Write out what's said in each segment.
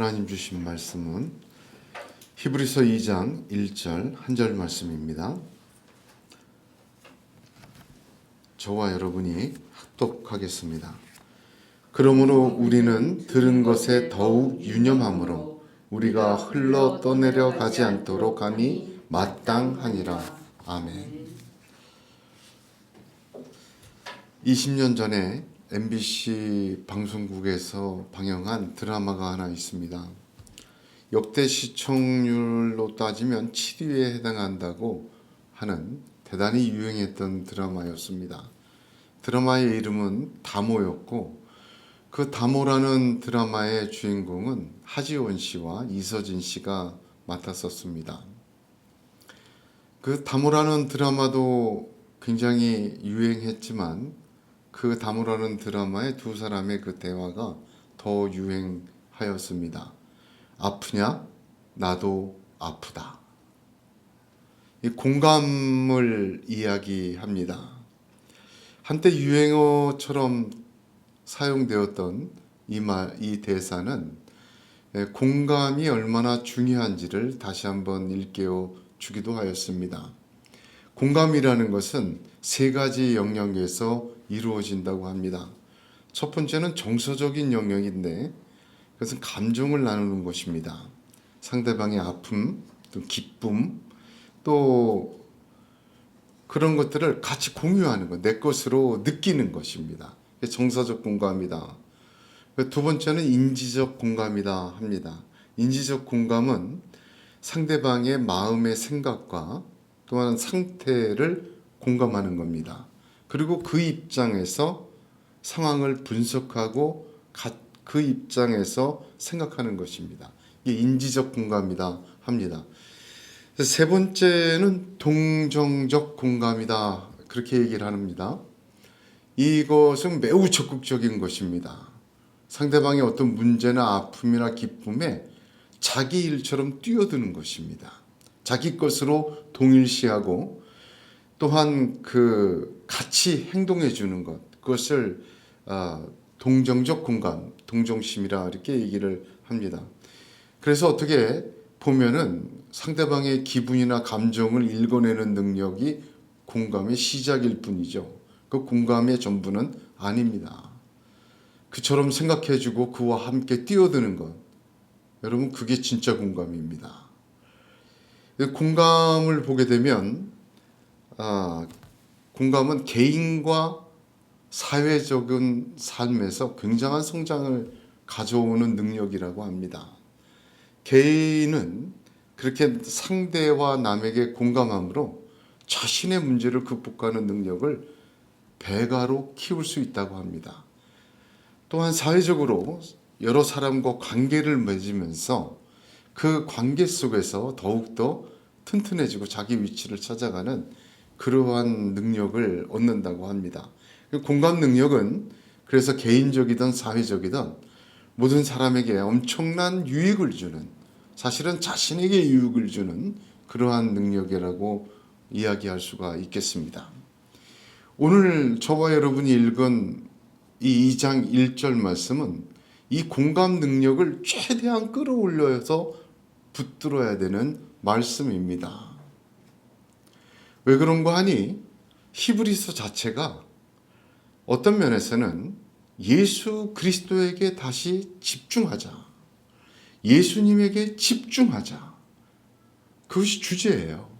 하나님 주신 말씀은 히브리서 2장 1절 한 절 말씀입니다. 저와 여러분이 합독하겠습니다. 그러므로 우리는 들은 것에 더욱 유념함으로 우리가 흘러 떠내려 가지 않도록 함이 마땅하니라. 아멘. 20년 전에 MBC 방송국에서 방영한 드라마가 하나 있습니다. 역대 시청률로 따지면 7위에 해당한다고 하는 대단히 유행했던 드라마였습니다. 드라마의 이름은 다모였고, 그 다모라는 드라마의 주인공은 하지원 씨와 이서진 씨가 맡았었습니다. 그 다모라는 드라마도 굉장히 유행했지만 그 다모라는 드라마의 두 사람의 그 대화가 더 유행하였습니다. 아프냐? 나도 아프다. 이 공감을 이야기합니다. 한때 유행어처럼 사용되었던 이 대사는 공감이 얼마나 중요한지를 다시 한번 일깨워 주기도 하였습니다. 공감이라는 것은 세 가지 영역에서 이루어진다고 합니다. 첫 번째는 정서적인 영역인데 그것은 감정을 나누는 것입니다. 상대방의 아픔, 또 기쁨, 또 그런 것들을 같이 공유하는 것, 내 것으로 느끼는 것입니다. 정서적 공감이다. 두 번째는 인지적 공감이다 합니다. 인지적 공감은 상대방의 마음의 생각과 또한 상태를 공감하는 겁니다. 그리고 그 입장에서 상황을 분석하고 그 입장에서 생각하는 것입니다. 이게 인지적 공감이다 합니다. 세 번째는 동정적 공감이다, 그렇게 얘기를 합니다. 이것은 매우 적극적인 것입니다. 상대방의 어떤 문제나 아픔이나 기쁨에 자기 일처럼 뛰어드는 것입니다. 자기 것으로 동일시하고 또한 같이 행동해 주는 것, 그것을 동정적 공감, 동정심이라 이렇게 얘기를 합니다. 그래서 어떻게 보면은 상대방의 기분이나 감정을 읽어내는 능력이 공감의 시작일 뿐이죠. 그 공감의 전부는 아닙니다. 그처럼 생각해주고 그와 함께 뛰어드는 것, 여러분, 그게 진짜 공감입니다. 공감을 보게 되면 공감은 개인과 사회적인 삶에서 굉장한 성장을 가져오는 능력이라고 합니다. 개인은 그렇게 상대와 남에게 공감함으로 자신의 문제를 극복하는 능력을 배가로 키울 수 있다고 합니다. 또한 사회적으로 여러 사람과 관계를 맺으면서 그 관계 속에서 더욱더 튼튼해지고 자기 위치를 찾아가는 그러한 능력을 얻는다고 합니다. 공감 능력은 그래서 개인적이든 사회적이든 모든 사람에게 엄청난 유익을 주는, 사실은 자신에게 유익을 주는 그러한 능력이라고 이야기할 수가 있겠습니다. 오늘 저와 여러분이 읽은 이 2장 1절 말씀은 이 공감 능력을 최대한 끌어올려서 붙들어야 되는 말씀입니다. 왜 그런가 하니 히브리서 자체가 어떤 면에서는 예수 그리스도에게 다시 집중하자, 예수님에게 집중하자, 그것이 주제예요.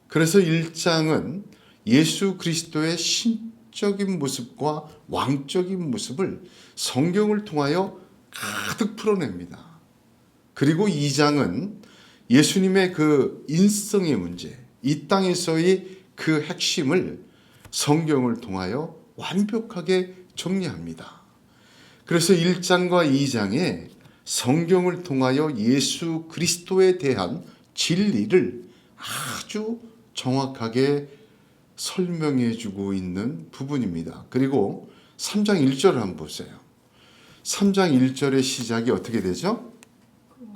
그래서 1장은 예수 그리스도의 신적인 모습과 왕적인 모습을 성경을 통하여 가득 풀어냅니다. 그리고 2장은 예수님의 그 인성의 문제, 이 땅에서의 그 핵심을 성경을 통하여 완벽하게 정리합니다. 그래서 1장과 2장에 성경을 통하여 예수 그리스도에 대한 진리를 아주 정확하게 설명해 주고 있는 부분입니다. 그리고 3장 1절을 한번 보세요. 3장 1절의 시작이 어떻게 되죠?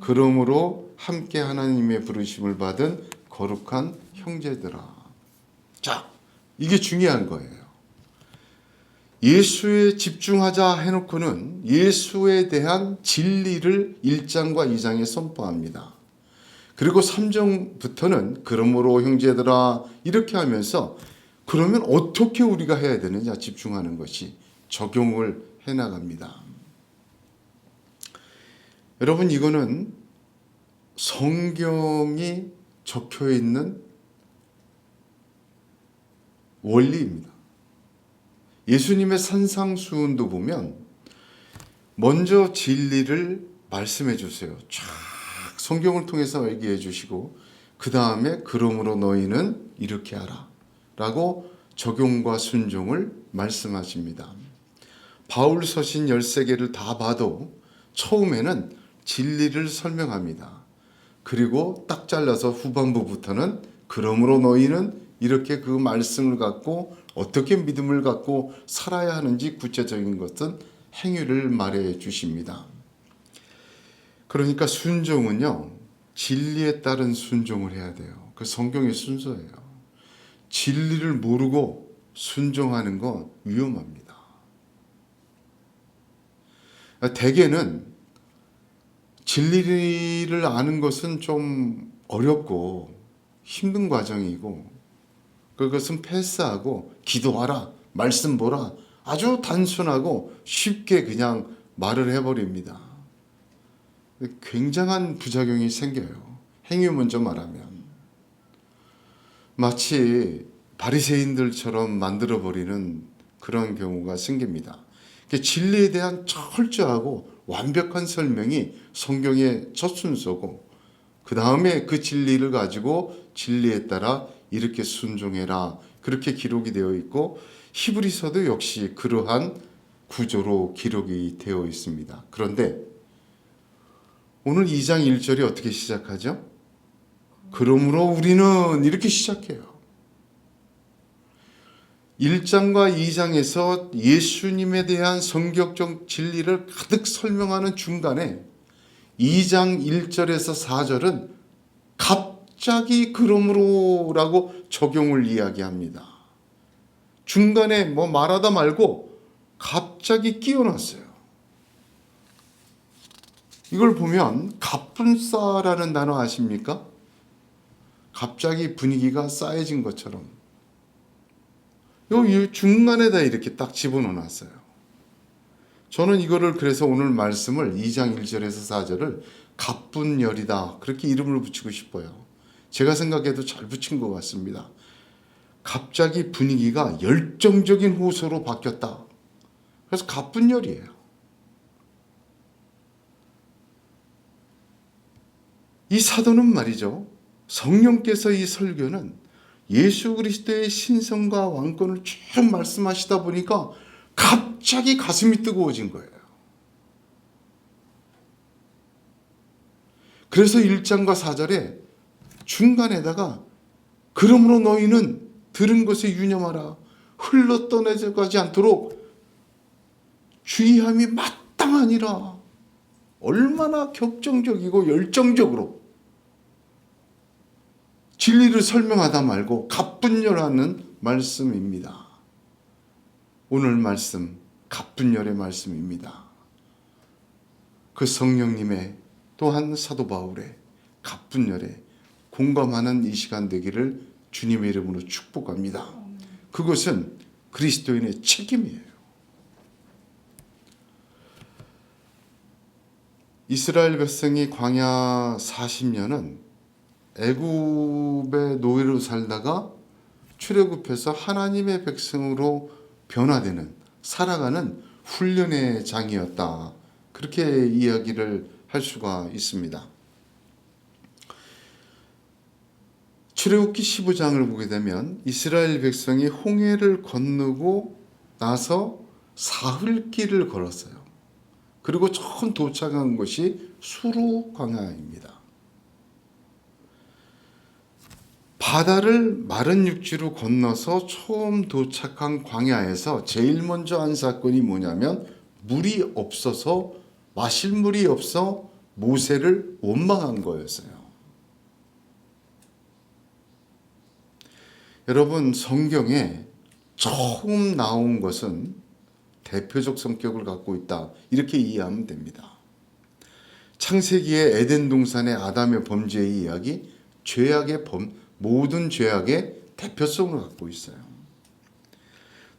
그러므로 함께 하나님의 부르심을 받은 거룩한 형제들아. 자, 이게 중요한 거예요. 예수에 집중하자 해놓고는 예수에 대한 진리를 1장과 2장에 선포합니다. 그리고 3장부터는 그러므로 형제들아 이렇게 하면서 그러면 어떻게 우리가 해야 되느냐 집중하는 것이 적용을 해나갑니다. 여러분, 이거는 성경이 적혀 있는 원리입니다. 예수님의 산상수훈도 보면 먼저 진리를 말씀해 주세요. 쫙 성경을 통해서 얘기해 주시고 그 다음에 그러므로 너희는 이렇게 하라 라고 적용과 순종을 말씀하십니다. 바울 서신 13개를 다 봐도 처음에는 진리를 설명합니다. 그리고 딱 잘라서 후반부부터는 그러므로 너희는 이렇게 그 말씀을 갖고 어떻게 믿음을 갖고 살아야 하는지 구체적인 것은 행위를 말해 주십니다. 그러니까 순종은요, 진리에 따른 순종을 해야 돼요. 그 성경의 순서예요. 진리를 모르고 순종하는 건 위험합니다. 대개는 진리를 아는 것은 좀 어렵고 힘든 과정이고 그것은 패스하고 기도하라, 말씀 보라 아주 단순하고 쉽게 그냥 말을 해버립니다. 굉장한 부작용이 생겨요. 행위 먼저 말하면 마치 바리새인들처럼 만들어버리는 그런 경우가 생깁니다. 진리에 대한 철저하고 완벽한 설명이 성경의 첫 순서고 그 다음에 그 진리를 가지고 진리에 따라 이렇게 순종해라 그렇게 기록이 되어 있고 히브리서도 역시 그러한 구조로 기록이 되어 있습니다. 그런데 오늘 2장 1절이 어떻게 시작하죠? 그러므로 우리는 이렇게 시작해요. 1장과 2장에서 예수님에 대한 성경적 진리를 가득 설명하는 중간에 2장 1절에서 4절은 갑자기 그러므로라고 적용을 이야기합니다. 중간에 뭐 말하다 말고 갑자기 끼워놨어요. 이걸 보면 갑분싸라는 단어 아십니까? 갑자기 분위기가 싸해진 것처럼 이 중간에다 이렇게 딱 집어넣어놨어요. 저는 이거를 그래서 오늘 말씀을 2장 1절에서 4절을 갑분열이다 그렇게 이름을 붙이고 싶어요. 제가 생각해도 잘 붙인 것 같습니다. 갑자기 분위기가 열정적인 호소로 바뀌었다. 그래서 갑분열이에요. 이 사도는 말이죠. 성령께서 이 설교는 예수 그리스도의 신성과 왕권을 쭉 말씀하시다 보니까 갑자기 가슴이 뜨거워진 거예요. 그래서 1장과 4절에 중간에다가 그러므로 너희는 들은 것에 유념하라. 흘러 떠내가지 않도록 주의함이 마땅하니라. 얼마나 격정적이고 열정적으로 진리를 설명하다 말고 갑분열하는 말씀입니다. 오늘 말씀 갑분열의 말씀입니다. 그 성령님의 또한 사도 바울의 갑분열에 공감하는 이 시간 되기를 주님의 이름으로 축복합니다. 그것은 그리스도인의 책임이에요. 이스라엘 백성이 광야 40년은 애굽의 노예로 살다가 출애굽해서 하나님의 백성으로 변화되는 살아가는 훈련의 장이었다. 그렇게 이야기를 할 수가 있습니다. 출애굽기 15장을 보게 되면 이스라엘 백성이 홍해를 건너고 나서 사흘길을 걸었어요. 그리고 처음 도착한 곳이 수르 광야입니다. 바다를 마른 육지로 건너서 처음 도착한 광야에서 제일 먼저 한 사건이 뭐냐면 물이 없어서 마실 물이 없어 모세를 원망한 거였어요. 여러분 성경에 처음 나온 것은 대표적 성격을 갖고 있다. 이렇게 이해하면 됩니다. 창세기의 에덴 동산의 아담의 범죄의 이야기, 모든 죄악의 대표성을 갖고 있어요.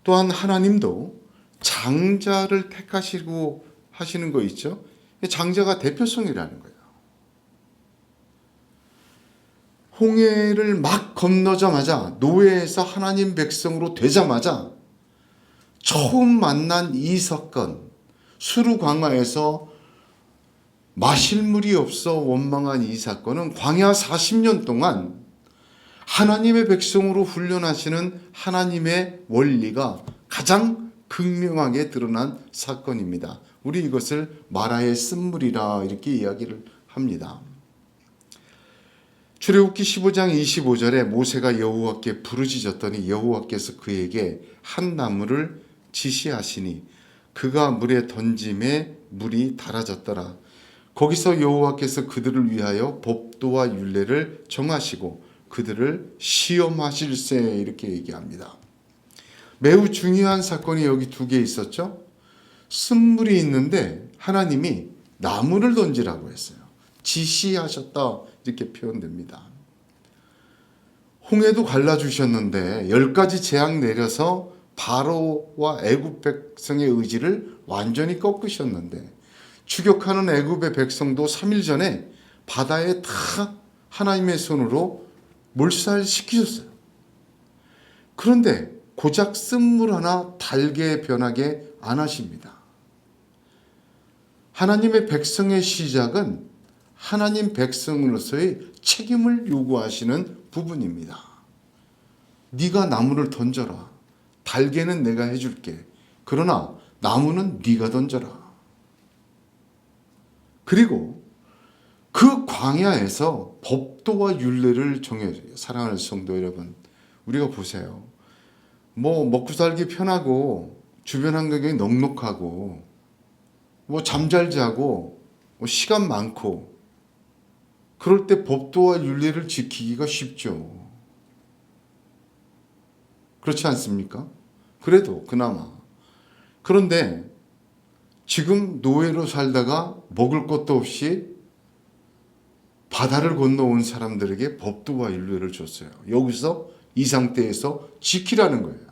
또한 하나님도 장자를 택하시고 하시는 거 있죠? 장자가 대표성이라는 거예요. 홍해를 막 건너자마자, 노예에서 하나님 백성으로 되자마자 처음 만난 이 사건, 수르 광야에서 마실 물이 없어 원망한 이 사건은 광야 40년 동안 하나님의 백성으로 훈련하시는 하나님의 원리가 가장 극명하게 드러난 사건입니다. 우리 이것을 마라의 쓴물이라 이렇게 이야기를 합니다. 출애굽기 15장 25절에 모세가 여호와께 부르짖었더니 여호와께서 그에게 한 나무를 지시하시니 그가 물에 던짐에 물이 달아졌더라. 거기서 여호와께서 그들을 위하여 법도와 율례를 정하시고 그들을 시험하실세 이렇게 얘기합니다. 매우 중요한 사건이 여기 두 개 있었죠. 쓴물이 있는데 하나님이 나무를 던지라고 했어요. 지시하셨다 이렇게 표현됩니다. 홍해도 갈라주셨는데 10가지 재앙 내려서 바로와 애굽 백성의 의지를 완전히 꺾으셨는데 추격하는 애굽의 백성도 3일 전에 바다에 다 하나님의 손으로 몰살시키셨어요. 그런데 고작 쓴물 하나 달게 변하게 안 하십니다. 하나님의 백성의 시작은 하나님 백성으로서의 책임을 요구하시는 부분입니다. 네가 나무를 던져라. 달개는 내가 해줄게. 그러나 나무는 네가 던져라. 그리고 그 광야에서 법도와 율례를 정해줘요. 사랑하는 성도 여러분, 우리가 보세요. 먹고 살기 편하고 주변 환경이 넉넉하고 잠 잘 자고 시간 많고 그럴 때 법도와 율례를 지키기가 쉽죠. 그렇지 않습니까? 그래도 그나마. 그런데 지금 노예로 살다가 먹을 것도 없이 바다를 건너온 사람들에게 법도와 율례를 줬어요. 여기서 이 상태에서 지키라는 거예요.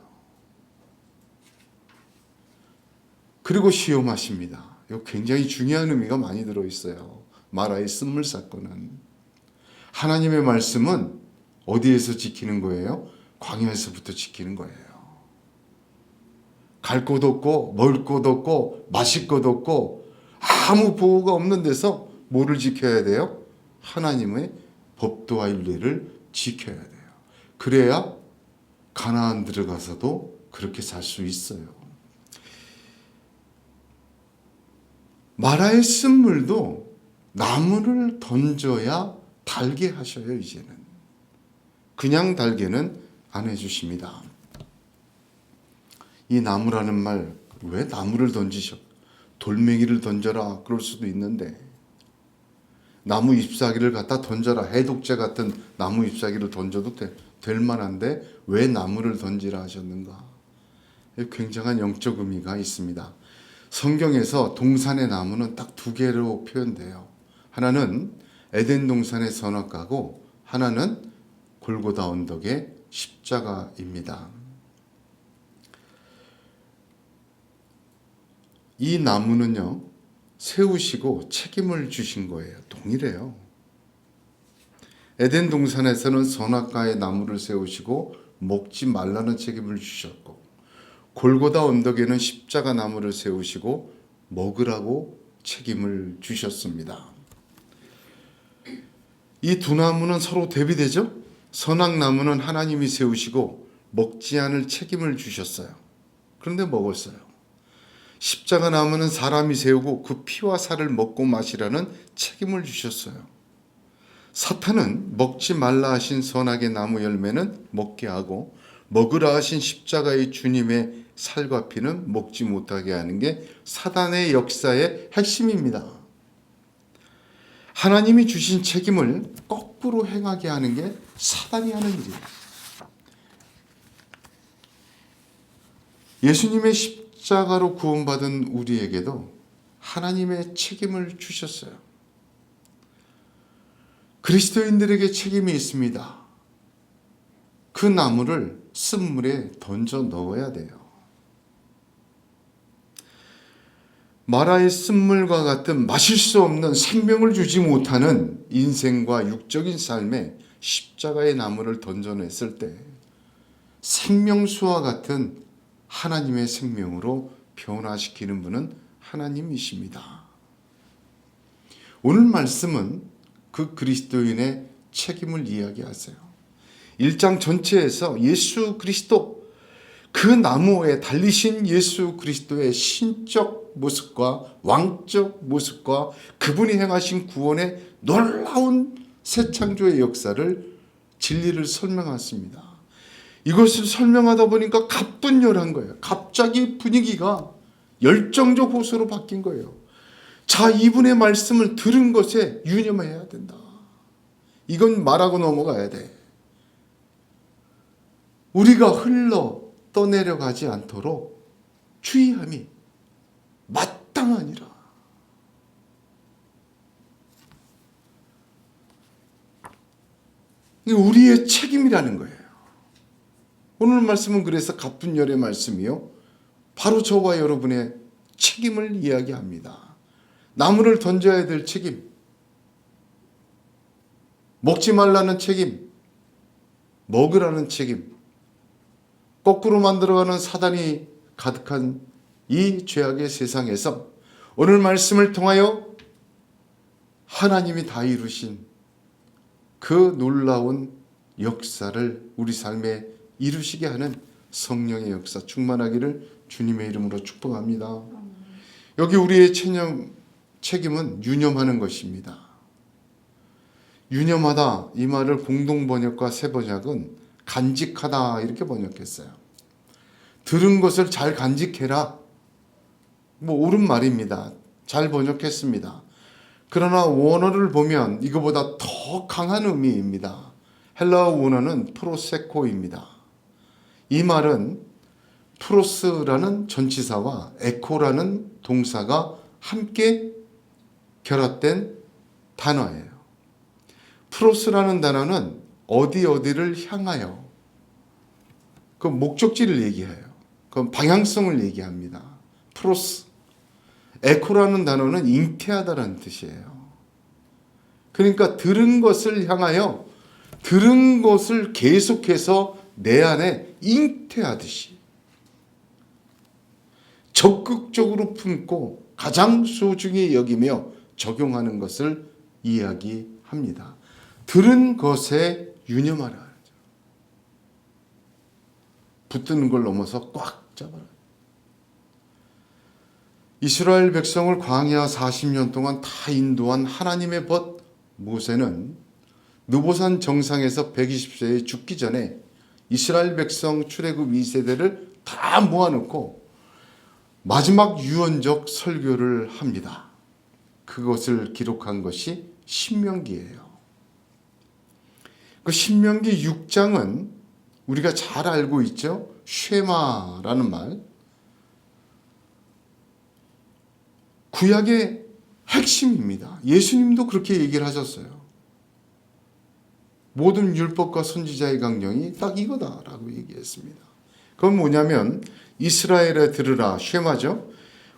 그리고 시험하십니다. 이거 굉장히 중요한 의미가 많이 들어있어요. 마라의 쓴물 사건은. 하나님의 말씀은 어디에서 지키는 거예요? 광야에서부터 지키는 거예요. 갈 곳 없고 먹을 곳 없고 마실 것 없고 아무 보호가 없는 데서 뭐를 지켜야 돼요? 하나님의 법도와 율례를 지켜야 돼요. 그래야 가나안 들어가서도 그렇게 살 수 있어요. 마라의 쓴물도 나무를 던져야 달게 하셔요. 이제는 그냥 달게는 안 해주십니다. 이 나무라는 말, 왜 나무를 던지셔? 돌멩이를 던져라 그럴 수도 있는데 나무 잎사귀를 갖다 던져라, 해독제 같은 나무 잎사귀를 던져도 될 만한데 왜 나무를 던지라 하셨는가? 굉장한 영적 의미가 있습니다. 성경에서 동산의 나무는 딱 두 개로 표현돼요. 하나는 에덴 동산의 선악과고 하나는 골고다 언덕의 십자가입니다. 이 나무는요, 세우시고 책임을 주신 거예요. 동일해요. 에덴 동산에서는 선악과의 나무를 세우시고 먹지 말라는 책임을 주셨고, 골고다 언덕에는 십자가 나무를 세우시고 먹으라고 책임을 주셨습니다. 이 두 나무는 서로 대비되죠? 선악나무는 하나님이 세우시고 먹지 않을 책임을 주셨어요. 그런데 먹었어요. 십자가 나무는 사람이 세우고 그 피와 살을 먹고 마시라는 책임을 주셨어요. 사탄은 먹지 말라 하신 선악의 나무 열매는 먹게 하고 먹으라 하신 십자가의 주님의 살과 피는 먹지 못하게 하는 게 사단의 역사의 핵심입니다. 하나님이 주신 책임을 거꾸로 행하게 하는 게 사단이 하는 일이에요. 예수님의 십자가로 구원받은 우리에게도 하나님의 책임을 주셨어요. 그리스도인들에게 책임이 있습니다. 그 나무를 쓴물에 던져 넣어야 돼요. 마라의 쓴물과 같은 마실 수 없는 생명을 주지 못하는 인생과 육적인 삶에 십자가의 나무를 던져냈을 때 생명수와 같은 하나님의 생명으로 변화시키는 분은 하나님이십니다. 오늘 말씀은 그 그리스도인의 책임을 이야기하세요. 1장 전체에서 예수 그리스도, 그 나무에 달리신 예수 그리스도의 신적 모습과 왕적 모습과 그분이 행하신 구원의 놀라운 새 창조의 역사를, 진리를 설명했습니다. 이것을 설명하다 보니까 가뿐열한 거예요. 갑자기 분위기가 열정적 호소로 바뀐 거예요. 자, 이분의 말씀을 들은 것에 유념해야 된다. 이건 말하고 넘어가야 돼. 우리가 흘러 떠내려가지 않도록 주의함이 마땅하니라. 이게 우리의 책임이라는 거예요. 오늘 말씀은 그래서 가뿐열의 말씀이요, 바로 저와 여러분의 책임을 이야기합니다. 나무를 던져야 될 책임, 먹지 말라는 책임, 먹으라는 책임, 거꾸로 만들어가는 사단이 가득한 이 죄악의 세상에서 오늘 말씀을 통하여 하나님이 다 이루신 그 놀라운 역사를 우리 삶에 이루시게 하는 성령의 역사 충만하기를 주님의 이름으로 축복합니다. 여기 우리의 책임은 유념하는 것입니다. 유념하다, 이 말을 공동번역과 새번역은 간직하다 이렇게 번역했어요. 들은 것을 잘 간직해라, 옳은 말입니다. 잘 번역했습니다. 그러나 원어를 보면 이거보다 더 강한 의미입니다. 헬라어 원어는 프로세코입니다. 이 말은 프로스라는 전치사와 에코라는 동사가 함께 결합된 단어예요. 프로스라는 단어는 어디를 향하여, 그 목적지를 얘기해요. 그 방향성을 얘기합니다. 프로스. 에코라는 단어는 잉태하다라는 뜻이에요. 그러니까 들은 것을 향하여, 들은 것을 계속해서 내 안에 잉태하듯이 적극적으로 품고 가장 소중히 여기며 적용하는 것을 이야기합니다. 들은 것에 유념하라. 붙드는 걸 넘어서 꽉 잡아라. 이스라엘 백성을 광야 40년 동안 다 인도한 하나님의 벗 모세는 느보산 정상에서 120세에 죽기 전에 이스라엘 백성 출애굽 2세대를 다 모아놓고 마지막 유언적 설교를 합니다. 그것을 기록한 것이 신명기예요. 그 신명기 6장은 우리가 잘 알고 있죠. 쉐마라는 말, 구약의 핵심입니다. 예수님도 그렇게 얘기를 하셨어요. 모든 율법과 선지자의 강령이 딱 이거다라고 얘기했습니다. 그건 뭐냐면 이스라엘에 들으라, 쉐마죠.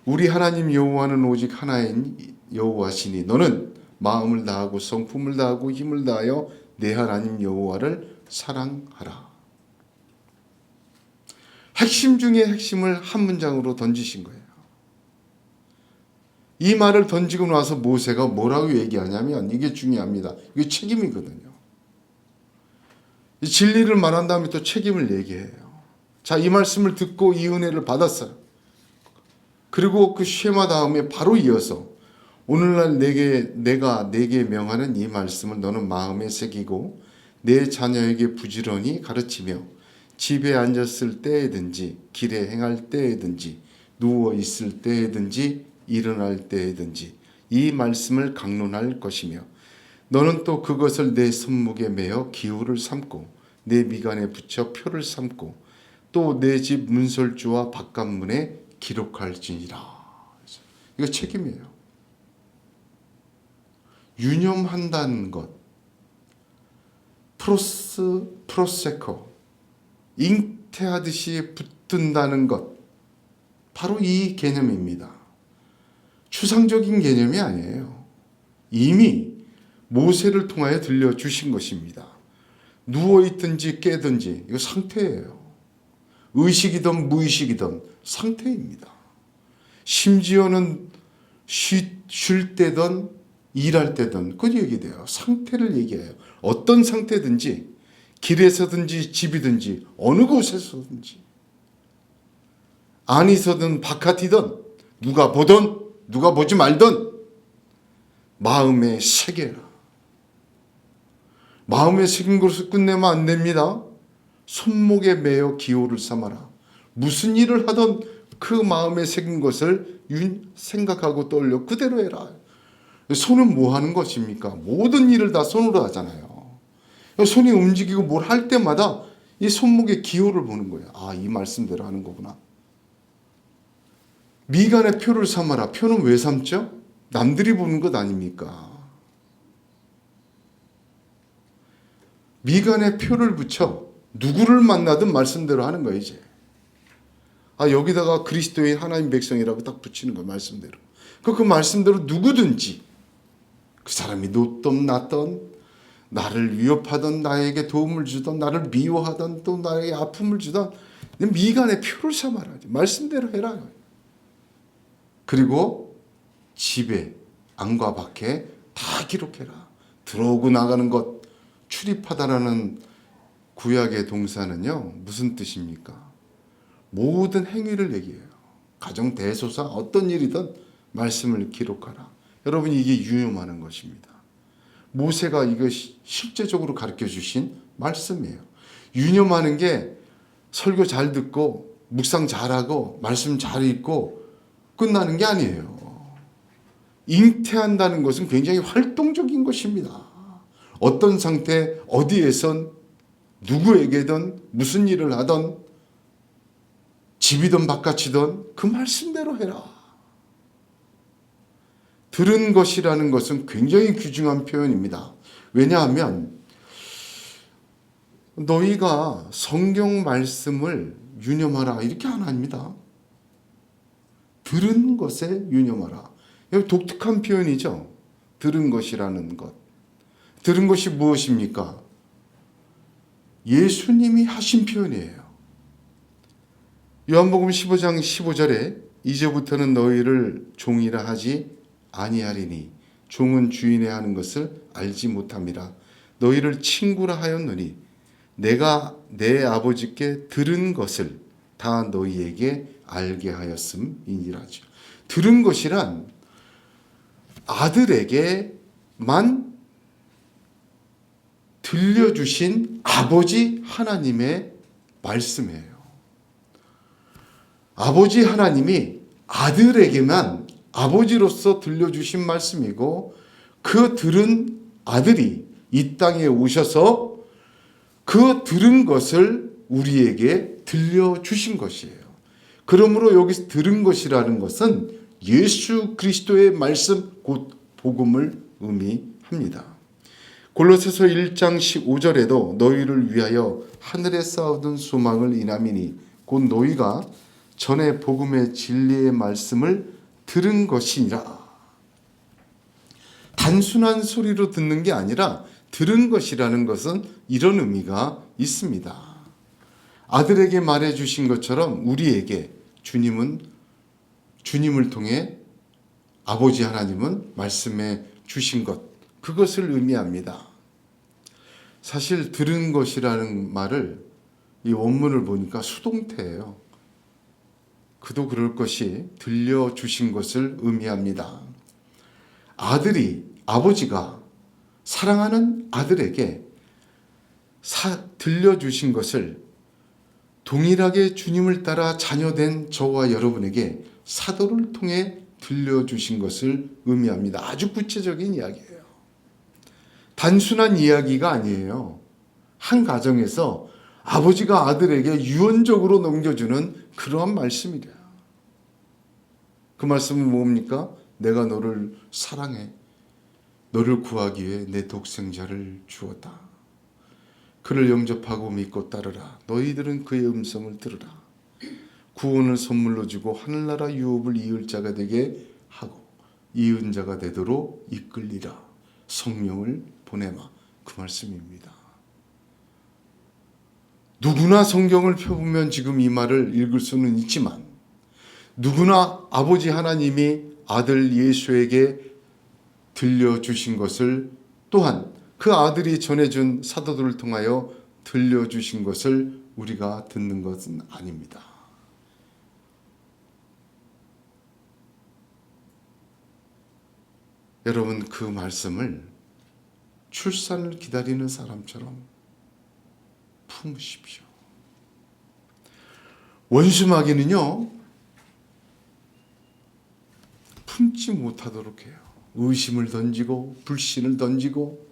우리 하나님 여호와는 오직 하나인 여호와시니 너는 마음을 다하고 성품을 다하고 힘을 다하여 내 하나님 여호와를 사랑하라. 핵심 중에 핵심을 한 문장으로 던지신 거예요. 이 말을 던지고 나서 모세가 뭐라고 얘기하냐면, 이게 중요합니다. 이게 책임이거든요. 이 진리를 말한 다음에 또 책임을 얘기해요. 자, 이 말씀을 듣고 이 은혜를 받았어요. 그리고 그 쉐마 다음에 바로 이어서 오늘날 내가 내게 명하는 이 말씀을 너는 마음에 새기고 내 자녀에게 부지런히 가르치며 집에 앉았을 때에든지 길에 행할 때에든지 누워 있을 때에든지 일어날 때에든지 이 말씀을 강론할 것이며 너는 또 그것을 내 손목에 매어 기호를 삼고 내 미간에 붙여 표를 삼고 또 내 집 문설주와 바깥문에 기록할지니라. 이거 책임이에요. 유념한다는 것, 프로세코, 잉태하듯이 붙든다는 것, 바로 이 개념입니다. 추상적인 개념이 아니에요. 이미 모세를 통하여 들려주신 것입니다. 누워있든지 깨든지 이거 상태예요. 의식이든 무의식이든 상태입니다. 심지어는 쉴 때든 일할 때든 그 얘기돼요. 상태를 얘기해요. 어떤 상태든지 길에서든지 집이든지 어느 곳에서든지 안이서든 바깥이든 누가 보든 누가 보지 말든 마음에 새겨라. 마음에 새긴 것을 끝내면 안 됩니다. 손목에 매어 기호를 삼아라. 무슨 일을 하든 그 마음에 새긴 것을 생각하고 떠올려 그대로 해라. 손은 뭐 하는 것입니까? 모든 일을 다 손으로 하잖아요. 손이 움직이고 뭘 할 때마다 이 손목에 기호를 보는 거예요. 아, 이 말씀대로 하는 거구나. 미간에 표를 삼아라. 표는 왜 삼죠? 남들이 보는 것 아닙니까? 미간에 표를 붙여 누구를 만나든 말씀대로 하는 거예요, 이제. 아, 여기다가 그리스도인 하나님 백성이라고 딱 붙이는 거예요, 말씀대로. 그 말씀대로 누구든지 그 사람이 높든 낮든 나를 위협하든 나에게 도움을 주든 나를 미워하든 또 나에게 아픔을 주든 미간에 표를 삼아라. 말씀대로 해라. 그리고 집에 안과 밖에 다 기록해라. 들어오고 나가는 것, 출입하다라는 구약의 동사는요, 무슨 뜻입니까? 모든 행위를 얘기해요. 가정 대소사 어떤 일이든 말씀을 기록하라. 여러분, 이게 유념하는 것입니다. 모세가 이거 실제적으로 가르쳐 주신 말씀이에요. 유념하는 게 설교 잘 듣고 묵상 잘하고 말씀 잘 읽고 끝나는 게 아니에요. 잉태한다는 것은 굉장히 활동적인 것입니다. 어떤 상태, 어디에선 누구에게든 무슨 일을 하든 집이든 바깥이든 그 말씀대로 해라. 들은 것이라는 것은 굉장히 귀중한 표현입니다. 왜냐하면 너희가 성경 말씀을 유념하라 이렇게 안 합니다. 들은 것에 유념하라. 이거 독특한 표현이죠. 들은 것이라는 것. 들은 것이 무엇입니까? 예수님이 하신 표현이에요. 요한복음 15장 15절에 이제부터는 너희를 종이라 하지 아니하리니 종은 주인의 하는 것을 알지 못함이라. 너희를 친구라 하였노니 내가 내 아버지께 들은 것을 다 너희에게 알게 하였음이니라죠. 들은 것이란 아들에게만 들려주신 아버지 하나님의 말씀이에요. 아버지 하나님이 아들에게만 아버지로서 들려주신 말씀이고 그 들은 아들이 이 땅에 오셔서 그 들은 것을 우리에게 들려주신 것이에요. 그러므로 여기서 들은 것이라는 것은 예수 그리스도의 말씀 곧 복음을 의미합니다. 골로새서 1장 15절에도 너희를 위하여 하늘에 쌓아둔 소망을 인함이니 곧 너희가 전에 복음의 진리의 말씀을 들은 것이니라. 단순한 소리로 듣는 게 아니라 들은 것이라는 것은 이런 의미가 있습니다. 아들에게 말해주신 것처럼 우리에게 주님을 통해 아버지 하나님은 말씀해 주신 것, 그것을 의미합니다. 사실 들은 것이라는 말을 이 원문을 보니까 수동태예요. 그도 그럴 것이 들려주신 것을 의미합니다. 아버지가 사랑하는 아들에게 들려주신 것을 동일하게 주님을 따라 자녀된 저와 여러분에게 사도를 통해 들려주신 것을 의미합니다. 아주 구체적인 이야기예요. 단순한 이야기가 아니에요. 한 가정에서 아버지가 아들에게 유언적으로 넘겨주는 그러한 말씀이래요. 그 말씀은 뭡니까? 내가 너를 사랑해. 너를 구하기 위해 내 독생자를 주었다. 그를 영접하고 믿고 따르라. 너희들은 그의 음성을 들으라. 구원을 선물로 주고 하늘나라 유업을 이을 자가 되게 하고 이은 자가 되도록 이끌리라. 성령을 보내마. 그 말씀입니다. 누구나 성경을 펴보면 지금 이 말을 읽을 수는 있지만 누구나 아버지 하나님이 아들 예수에게 들려주신 것을 또한 그 아들이 전해준 사도들을 통하여 들려주신 것을 우리가 듣는 것은 아닙니다. 여러분, 그 말씀을 출산을 기다리는 사람처럼 품으십시오. 원수마귀는요, 품지 못하도록 해요. 의심을 던지고 불신을 던지고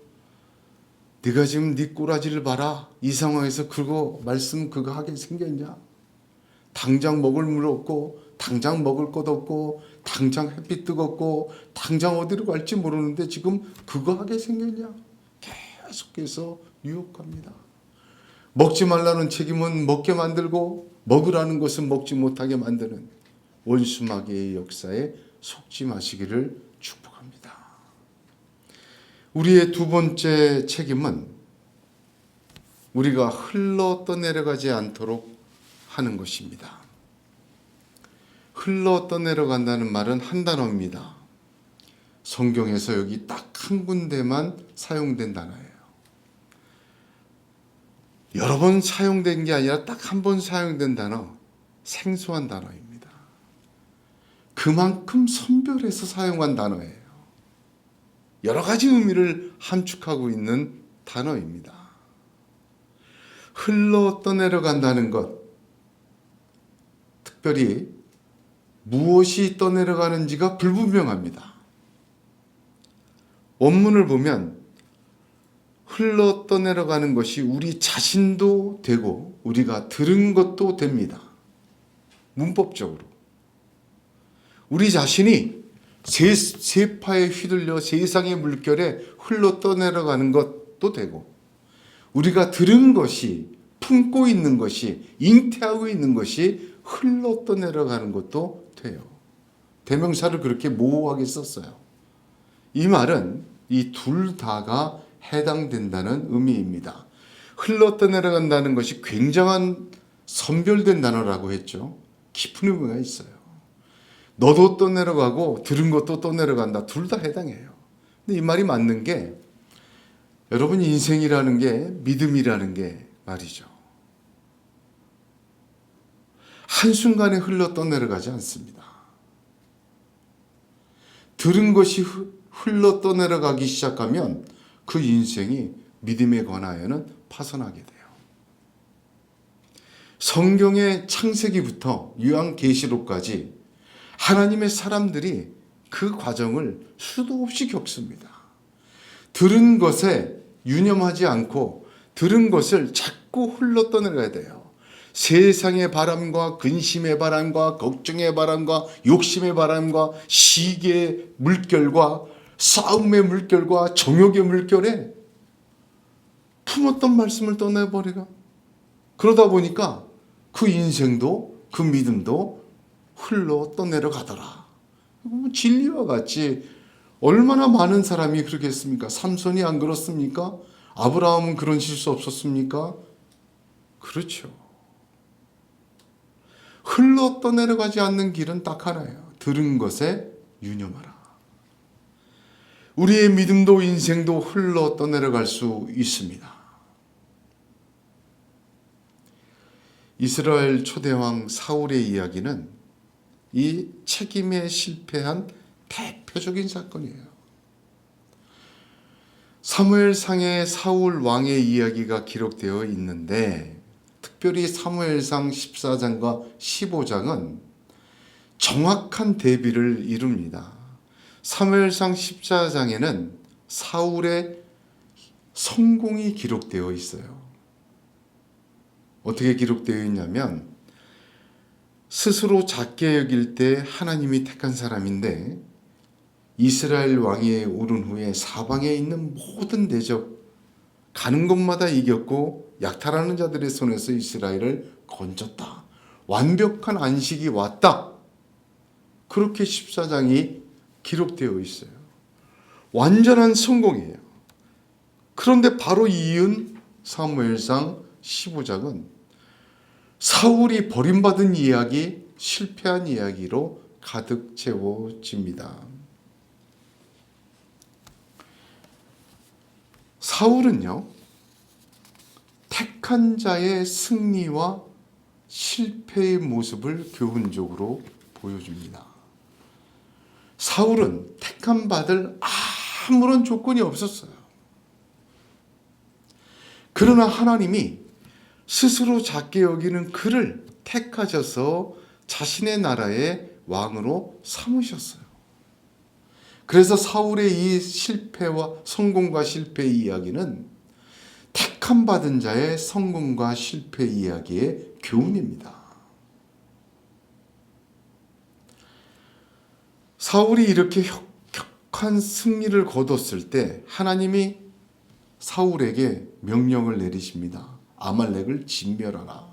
네가 지금 네 꼬라지를 봐라. 이 상황에서 그거 말씀 그거 하게 생겼냐? 당장 먹을 물 없고 당장 먹을 것 없고 당장 햇빛 뜨겁고 당장 어디로 갈지 모르는데 지금 그거 하게 생겼냐? 계속해서 유혹합니다. 먹지 말라는 책임은 먹게 만들고 먹으라는 것은 먹지 못하게 만드는 원수마귀의 역사에 속지 마시기를 축복합니다. 우리의 두 번째 책임은 우리가 흘러 떠내려가지 않도록 하는 것입니다. 흘러 떠내려간다는 말은 한 단어입니다. 성경에서 여기 딱 한 군데만 사용된 단어예요. 여러 번 사용된 게 아니라 딱 한 번 사용된 단어, 생소한 단어입니다. 그만큼 선별해서 사용한 단어예요. 여러 가지 의미를 함축하고 있는 단어입니다. 흘러 떠내려간다는 것, 특별히 무엇이 떠내려가는지가 불분명합니다. 원문을 보면 흘러 떠내려가는 것이 우리 자신도 되고 우리가 들은 것도 됩니다. 문법적으로. 우리 자신이 세파에 휘둘려 세상의 물결에 흘러 떠내려가는 것도 되고 우리가 들은 것이 품고 있는 것이 잉태하고 있는 것이 흘러 떠내려가는 것도 돼요. 대명사를 그렇게 모호하게 썼어요. 이 말은 이 둘 다가 해당된다는 의미입니다. 흘러 떠내려간다는 것이 굉장한 선별된 단어라고 했죠. 깊은 의미가 있어요. 너도 떠내려가고 들은 것도 떠내려간다. 둘 다 해당해요. 근데 이 말이 맞는 게 여러분 인생이라는 게 믿음이라는 게 말이죠. 한순간에 흘러 떠내려가지 않습니다. 들은 것이 흘러 떠내려가기 시작하면 그 인생이 믿음에 관하여는 파손하게 돼요. 성경의 창세기부터 요한계시록까지 하나님의 사람들이 그 과정을 수도 없이 겪습니다. 들은 것에 유념하지 않고 들은 것을 자꾸 흘러 떠내려가야 돼요. 세상의 바람과 근심의 바람과 걱정의 바람과 욕심의 바람과 시기의 물결과 싸움의 물결과 정욕의 물결에 품었던 말씀을 떠내버리가 그러다 보니까 그 인생도 그 믿음도 흘러 떠내려가더라. 진리와 같이 얼마나 많은 사람이 그렇게 했습니까? 삼손이 안 그렇습니까? 아브라함은 그런 실수 없었습니까? 그렇죠. 흘러 떠내려가지 않는 길은 딱 하나예요. 들은 것에 유념하라. 우리의 믿음도 인생도 흘러 떠내려갈 수 있습니다. 이스라엘 초대왕 사울의 이야기는 이 책임에 실패한 대표적인 사건이에요. 사무엘상에 사울 왕의 이야기가 기록되어 있는데 특별히 사무엘상 14장과 15장은 정확한 대비를 이룹니다. 사무엘상 14장에는 사울의 성공이 기록되어 있어요. 어떻게 기록되어 있냐면 스스로 작게 여길 때 하나님이 택한 사람인데 이스라엘 왕위에 오른 후에 사방에 있는 모든 대적 가는 곳마다 이겼고 약탈하는 자들의 손에서 이스라엘을 건졌다. 완벽한 안식이 왔다. 그렇게 14장이 기록되어 있어요. 완전한 성공이에요. 그런데 바로 이은 사무엘상 15장은 사울이 버림받은 이야기, 실패한 이야기로 가득 채워집니다. 사울은요, 택한 자의 승리와 실패의 모습을 교훈적으로 보여줍니다. 사울은 택함 받을 아무런 조건이 없었어요. 그러나 하나님이 스스로 작게 여기는 그를 택하셔서 자신의 나라의 왕으로 삼으셨어요. 그래서 사울의 이 실패와 성공과 실패의 이야기는 택함 받은 자의 성공과 실패 이야기의 교훈입니다. 사울이 이렇게 혁혁한 승리를 거뒀을 때 하나님이 사울에게 명령을 내리십니다. 아말렉을 진멸하라.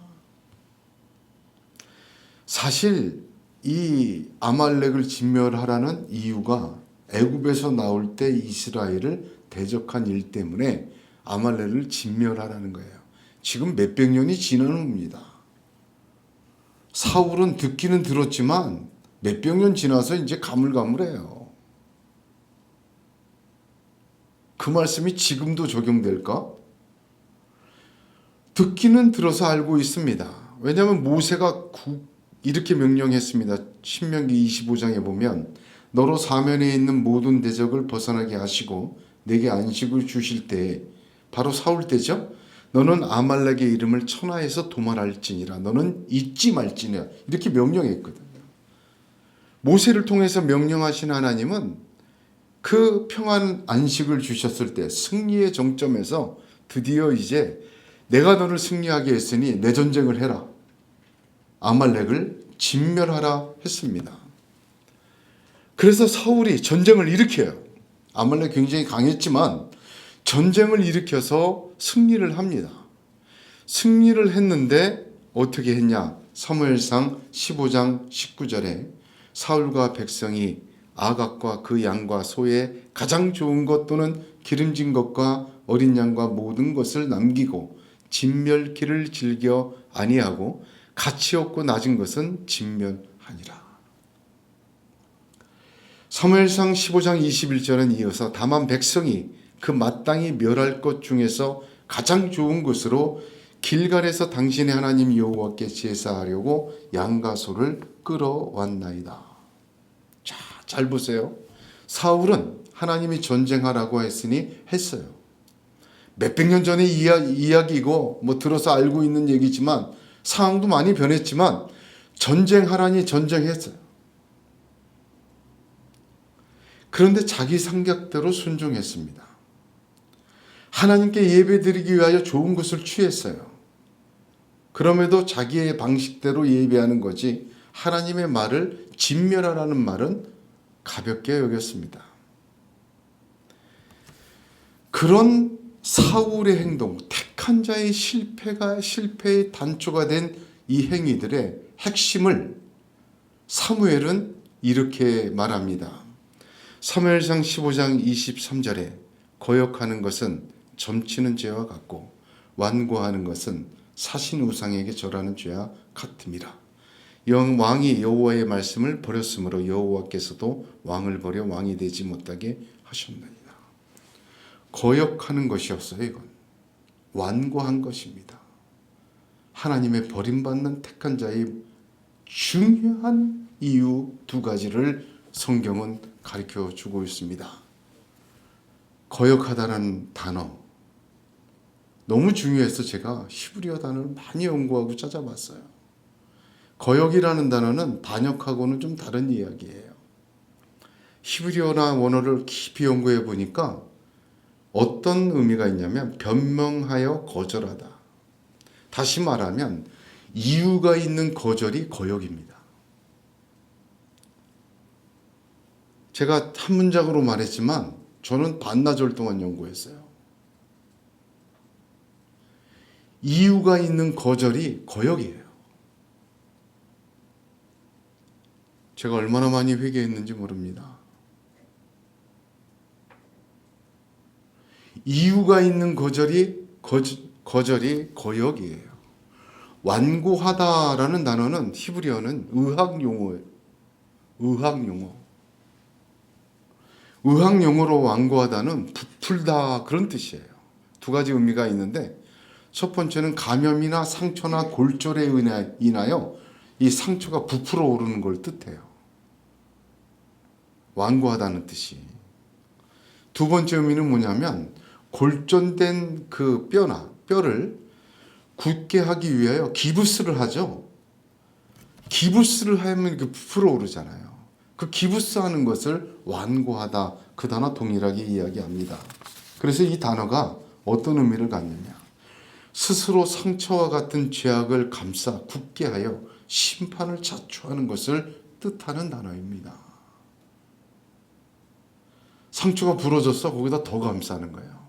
사실 이 아말렉을 진멸하라는 이유가 애굽에서 나올 때 이스라엘을 대적한 일 때문에 아말렉을 진멸하라는 거예요. 지금 몇백 년이 지난 후입니다. 사울은 듣기는 들었지만 몇백 년 지나서 이제 가물가물해요. 그 말씀이 지금도 적용될까? 듣기는 들어서 알고 있습니다. 왜냐하면 모세가 이렇게 명령했습니다. 신명기 25장에 보면 너로 사면에 있는 모든 대적을 벗어나게 하시고 내게 안식을 주실 때에 바로 사울 때죠. 너는 아말렉의 이름을 천하에서 도말할지니라. 너는 잊지 말지니라. 이렇게 명령했거든요. 모세를 통해서 명령하신 하나님은 그 평안 안식을 주셨을 때 승리의 정점에서 드디어 이제 내가 너를 승리하게 했으니 내 전쟁을 해라. 아말렉을 진멸하라 했습니다. 그래서 사울이 전쟁을 일으켜요. 아말렉 굉장히 강했지만 전쟁을 일으켜서 승리를 합니다. 승리를 했는데 어떻게 했냐? 사무엘상 15장 19절에 사울과 백성이 아각과 그 양과 소의 가장 좋은 것 또는 기름진 것과 어린 양과 모든 것을 남기고 진멸기를 즐겨 아니하고 가치 없고 낮은 것은 진멸하니라. 사무엘상 15장 21절은 이어서 다만 백성이 그 마땅히 멸할 것 중에서 가장 좋은 것으로 길갈에서 당신의 하나님 여호와께 제사하려고 양과 소를 끌어왔나이다. 자, 잘 보세요. 사울은 하나님이 전쟁하라고 했으니 했어요. 몇백 년 전의 이야기고 뭐 들어서 알고 있는 얘기지만 상황도 많이 변했지만 전쟁하라니 전쟁했어요. 그런데 자기 생각대로 순종했습니다. 하나님께 예배드리기 위하여 좋은 것을 취했어요. 그럼에도 자기의 방식대로 예배하는 거지 하나님의 말을 진멸하라는 말은 가볍게 여겼습니다. 그런 사울의 행동, 택한 자의 실패의 단초가 된 이 행위들의 핵심을 사무엘은 이렇게 말합니다. 사무엘상 15장 23절에 거역하는 것은 점치는 죄와 같고 완고하는 것은 사신 우상에게 절하는 죄와 같음이라. 왕이 여호와의 말씀을 버렸으므로 여호와께서도 왕을 버려 왕이 되지 못하게 하셨나이다. 거역하는 것이었어요. 이건 완고한 것입니다. 하나님의 버림받는 택한 자의 중요한 이유 두 가지를 성경은 가르쳐 주고 있습니다. 거역하다는 단어 너무 중요해서 제가 히브리어 단어를 많이 연구하고 찾아봤어요. 거역이라는 단어는 반역하고는 좀 다른 이야기예요. 히브리어나 원어를 깊이 연구해 보니까 어떤 의미가 있냐면 변명하여 거절하다. 다시 말하면 이유가 있는 거절이 거역입니다. 제가 한 문장으로 말했지만 저는 반나절 동안 연구했어요. 이유가 있는 거절이 거역이에요. 제가 얼마나 많이 회개했는지 모릅니다. 이유가 있는 거절이 거역이에요. 완고하다라는 단어는 히브리어는 의학 용어예요. 의학 용어로 완고하다는 부풀다 그런 뜻이에요. 두 가지 의미가 있는데 첫 번째는 감염이나 상처나 골절에 인하여 이 상처가 부풀어 오르는 걸 뜻해요. 완고하다는 뜻이. 두 번째 의미는 뭐냐면 골전된 그 뼈를 굳게 하기 위하여 기부스를 하죠. 기부스를 하면 이렇게 부풀어 오르잖아요. 그 기부스하는 것을 완고하다, 그 단어 동일하게 이야기합니다. 그래서 이 단어가 어떤 의미를 갖느냐, 스스로 상처와 같은 죄악을 감싸 굳게 하여 심판을 자초하는 것을 뜻하는 단어입니다. 상처가 부러졌어, 거기다 더 감싸는 거예요.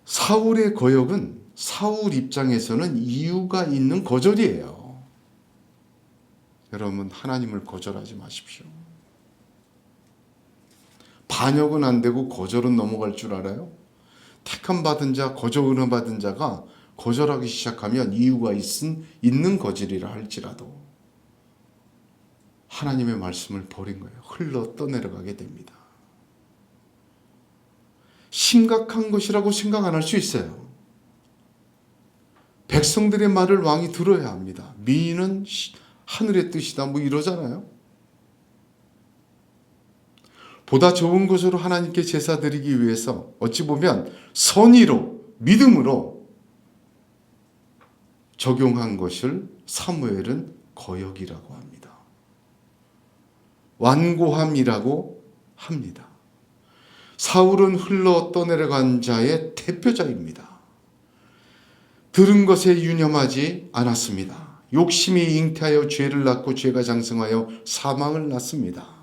사울의 거역은 사울 입장에서는 이유가 있는 거절이에요. 여러분, 하나님을 거절하지 마십시오. 반역은 안 되고 거절은 넘어갈 줄 알아요? 택함 받은 자, 거저 은혜 받은 자가 거절하기 시작하면 이유가 있는 거절이라 할지라도 하나님의 말씀을 버린 거예요. 흘러 떠내려가게 됩니다. 심각한 것이라고 생각 안 할 수 있어요. 백성들의 말을 왕이 들어야 합니다. 미인은 하늘의 뜻이다 뭐 이러잖아요. 보다 좋은 것으로 하나님께 제사 드리기 위해서 어찌 보면 선의로 믿음으로 적용한 것을 사무엘은 거역이라고 합니다. 완고함이라고 합니다. 사울은 흘러 떠내려간 자의 대표자입니다. 들은 것에 유념하지 않았습니다. 욕심이 잉태하여 죄를 낳고 죄가 장성하여 사망을 낳습니다.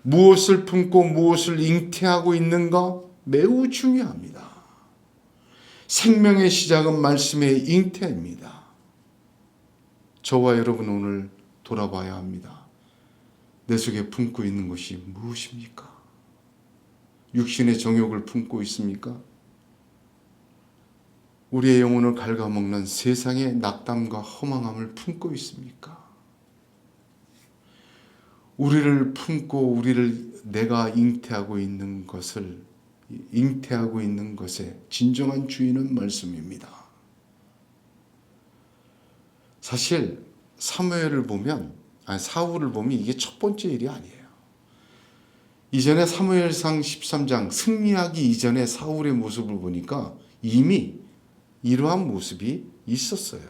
무엇을 품고 무엇을 잉태하고 있는가 매우 중요합니다. 생명의 시작은 말씀의 잉태입니다. 저와 여러분 오늘 돌아봐야 합니다. 내 속에 품고 있는 것이 무엇입니까? 육신의 정욕을 품고 있습니까? 우리의 영혼을 갉아먹는 세상의 낙담과 허망함을 품고 있습니까? 우리를 품고 내가 잉태하고 있는 것의 진정한 주인은 말씀입니다. 사실 사울을 보면 이게 첫 번째 일이 아니에요. 이전에 사무엘상 13장 승리하기 이전에 사울의 모습을 보니까 이미 이러한 모습이 있었어요.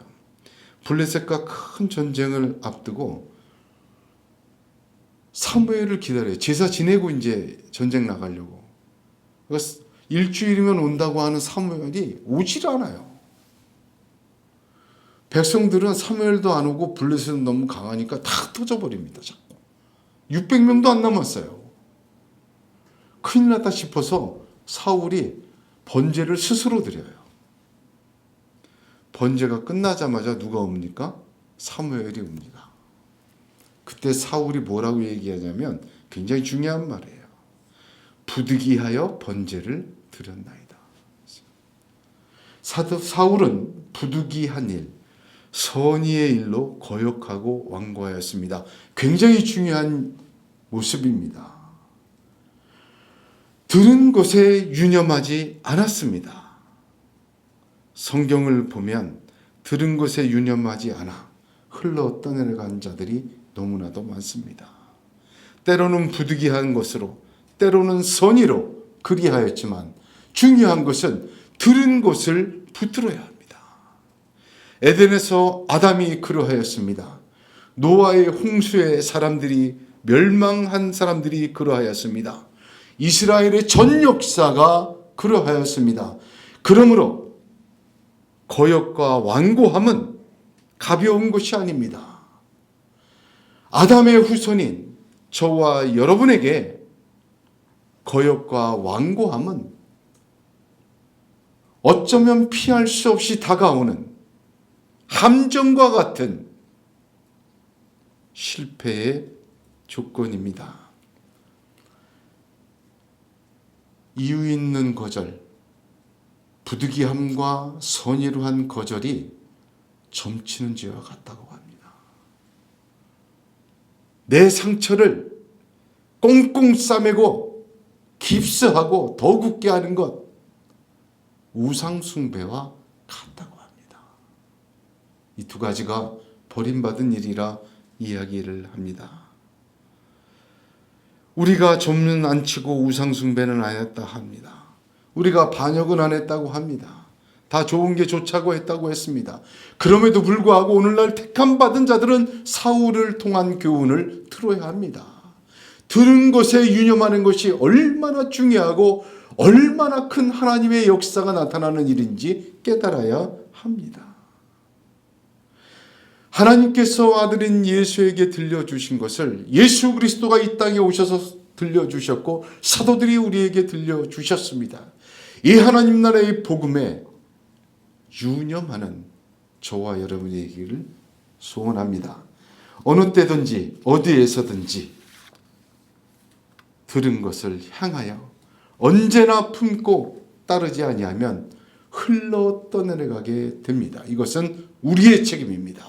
블레셋과 큰 전쟁을 앞두고 사무엘을 기다려요. 제사 지내고 이제 전쟁 나가려고. 그러니까 일주일이면 온다고 하는 사무엘이 오질 않아요. 백성들은 사무엘도 안 오고 블레셋은 너무 강하니까 다 터져버립니다. 자꾸 600명도 안 남았어요. 큰일 났다 싶어서 사울이 번제를 스스로 드려요. 번제가 끝나자마자 누가 옵니까? 사무엘이 옵니다. 그때 사울이 뭐라고 얘기하냐면 굉장히 중요한 말이에요. 부득이하여 번제를 드렸나이다. 사울은 부득이한 일, 선의의 일로 거역하고 완고하였습니다. 굉장히 중요한 모습입니다. 들은 것에 유념하지 않았습니다. 성경을 보면 들은 것에 유념하지 않아 흘러 떠내려간 자들이 너무나도 많습니다. 때로는 부득이한 것으로, 때로는 선의로 그리하였지만 중요한 것은 들은 것을 붙들어야 합니다. 에덴에서 아담이 그러하였습니다. 노아의 홍수에 멸망한 사람들이 그러하였습니다. 이스라엘의 전 역사가 그러하였습니다. 그러므로 거역과 완고함은 가벼운 것이 아닙니다. 아담의 후손인 저와 여러분에게 거역과 완고함은 어쩌면 피할 수 없이 다가오는 함정과 같은 실패의 조건입니다. 이유 있는 거절, 부득이함과 선의로 한 거절이 점치는 죄와 같다고 합니다. 내 상처를 꽁꽁 싸매고 깁스하고 더 굳게 하는 것, 우상숭배와 같다고 합니다. 이 두 가지가 버림받은 일이라 이야기를 합니다. 우리가 점은 안 치고 우상숭배는 안 했다 합니다. 우리가 반역은 안 했다고 합니다. 다 좋은 게 좋자고 했다고 했습니다. 그럼에도 불구하고 오늘날 택함받은 자들은 사울을 통한 교훈을 들어야 합니다. 들은 것에 유념하는 것이 얼마나 중요하고 얼마나 큰 하나님의 역사가 나타나는 일인지 깨달아야 합니다. 하나님께서 아들인 예수에게 들려주신 것을 예수 그리스도가 이 땅에 오셔서 들려주셨고 사도들이 우리에게 들려주셨습니다. 이 하나님 나라의 복음에 유념하는 저와 여러분에게를 소원합니다. 어느 때든지 어디에서든지 들은 것을 향하여 언제나 품고 따르지 아니하면 흘러 떠내려가게 됩니다. 이것은 우리의 책임입니다.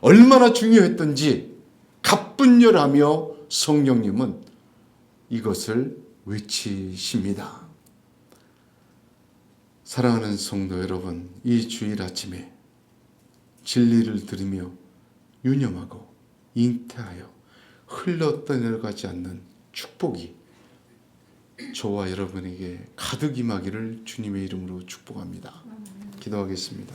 얼마나 중요했던지 갑분열하며 성령님은 이것을 외치십니다. 사랑하는 성도 여러분, 이 주일 아침에 진리를 들으며 유념하고 잉태하여 흘러 떠내려가지 않는 축복이 저와 여러분에게 가득 임하기를 주님의 이름으로 축복합니다. 기도하겠습니다.